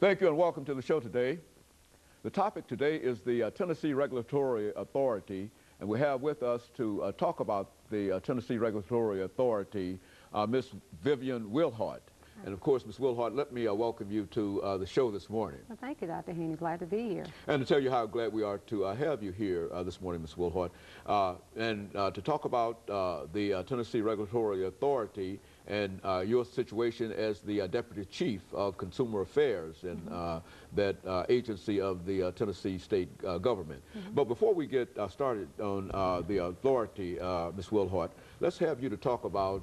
Thank you and welcome to the show today. The topic today is the Tennessee Regulatory Authority, and we have with us to talk about the Tennessee Regulatory Authority, Ms. VMichael-Wilhoit. And of course, Ms. Wilhoit, let me welcome you to the show this morning. Well, thank you, Dr. Haney. Glad to be here. And to tell you how glad we are to have you here this morning, Ms. Wilhoit, and to talk about the Tennessee Regulatory Authority and your situation as the Deputy Chief of Consumer Affairs and that agency of the Tennessee State Government. But before we get started on the authority, Ms. Wilhoit, let's have you to talk about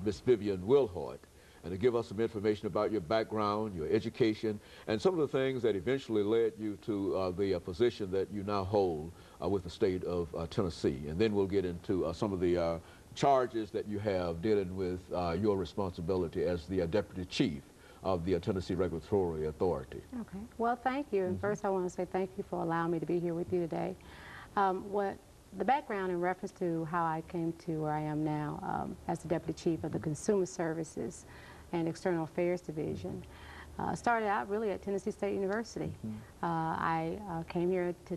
Ms. VMichael-Wilhoit, and to give us some information about your background, your education, and some of the things that eventually led you to the position that you now hold with the state of Tennessee. And then we'll get into some of the charges that you have dealing with your responsibility as the Deputy Chief of the Tennessee Regulatory Authority. Okay. Well, thank you. And first I want to say thank you for allowing me to be here with you today. The background in reference to how I came to where I am now as the Deputy Chief of the Consumer Services and External Affairs Division started out really at Tennessee State University. I came here to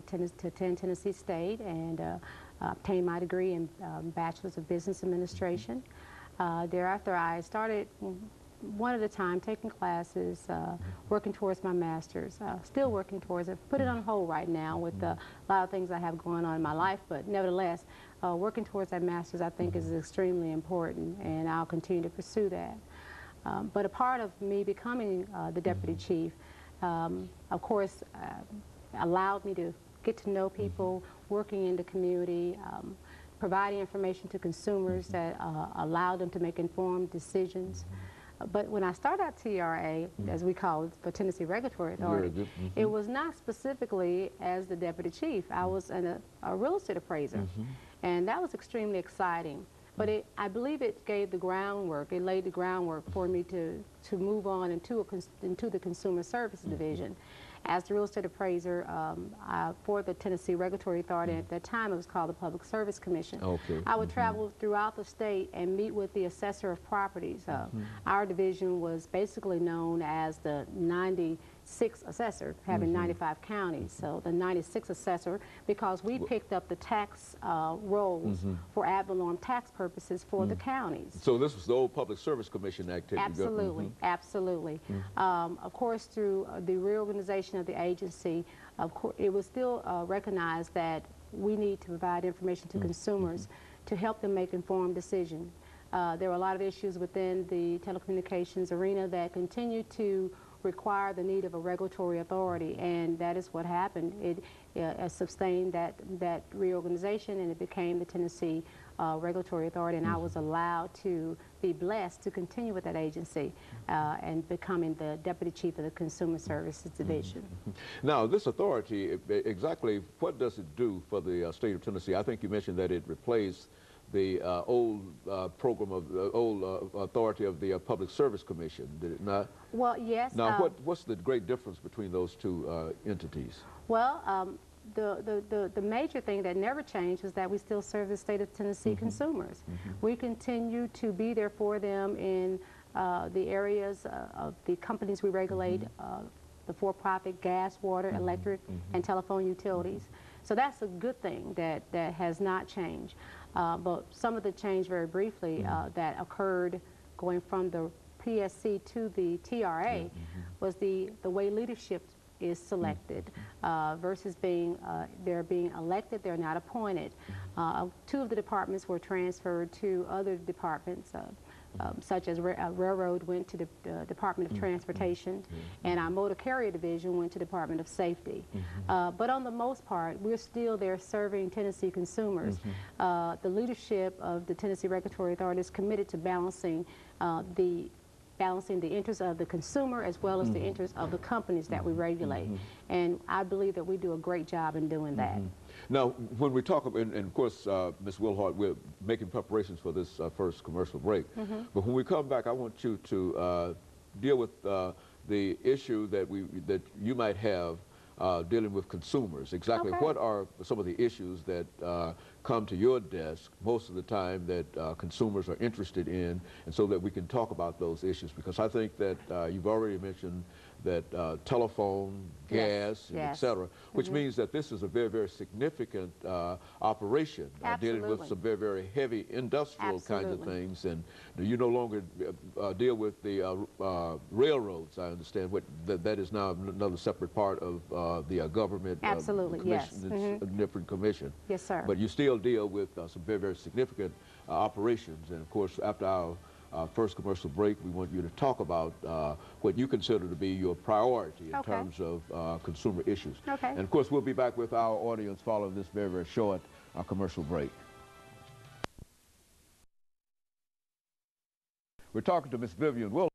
attend Tennessee State and obtained my degree in Bachelor's of Business Administration. Thereafter I started one at a time, taking classes, working towards my master's, still working towards it. Put it on hold right now with a lot of things I have going on in my life, but nevertheless, working towards that master's I think is extremely important, and I'll continue to pursue that. But a part of me becoming the Deputy Chief, of course, allowed me to get to know people, working in the community, providing information to consumers that allowed them to make informed decisions. But when I started at TRA, as we call it, the Tennessee Regulatory Authority, it was not specifically as the Deputy Chief. I was a real estate appraiser, and that was extremely exciting. But I believe it gave the groundwork, it laid the groundwork for me to move on into the Consumer Services Division. As the real estate appraiser for the Tennessee Regulatory Authority, at that time it was called the Public Service Commission. I would travel throughout the state and meet with the assessor of properties. Our division was basically known as the 96th assessor, having 95 counties. So the 96th assessor, because we picked up the tax rolls for ad valorem tax purposes for the counties. So this was the old Public Service Commission activity. Absolutely, absolutely. Of course, through the reorganization of the agency, of course, it was still recognized that we need to provide information to consumers to help them make informed decisions. There were a lot of issues within the telecommunications arena that continue to require the need of a regulatory authority, and that is what happened. It sustained that reorganization, and it became the Tennessee Regulatory Authority, and I was allowed to be blessed to continue with that agency and becoming the Deputy Chief of the Consumer Services Division. Now, this authority, exactly what does it do for the state of Tennessee? I think you mentioned that it replaced the old program of the old authority of the Public Service Commission, did it not? Well, yes. Now, what's the great difference between those two entities? Well, the major thing that never changed is that we still serve the state of Tennessee consumers. We continue to be there for them in the areas of the companies we regulate, the for-profit gas, water, electric, and telephone utilities. So that's a good thing that has not changed. But some of the change, very briefly, that occurred going from the PSC to the TRA was the way leadership is selected versus they're being elected, they're not appointed. Two of the departments were transferred to other departments, such as Railroad went to the Department of Transportation, and our Motor Carrier Division went to the Department of Safety. But on the most part, we're still there serving Tennessee consumers. The leadership of the Tennessee Regulatory Authority is committed to balancing the interests of the consumer as well as the interests of the companies that we regulate. And I believe that we do a great job in doing that. Now, when we talk about, and of course, Ms. Wilhoit, we're making preparations for this first commercial break. But when we come back, I want you to deal with the issue that you might have dealing with consumers. Exactly what are some of the issues that come to your desk most of the time that consumers are interested in, and so that we can talk about those issues, because I think that you've already mentioned telephone, gas, and et yes. cetera, which means that this is a very, very significant operation, dealing with some very, very heavy industrial kinds of things. And you no longer deal with the railroads, I understand. That is now another separate part of the government commission, yes. a different commission. Yes, sir. But you still deal with some very, very significant operations. And of course, after our first commercial break, we want you to talk about what you consider to be your priority in terms of consumer issues. And of course, we'll be back with our audience following this very, very short commercial break. We're talking to Ms. Vivian Wilhoit.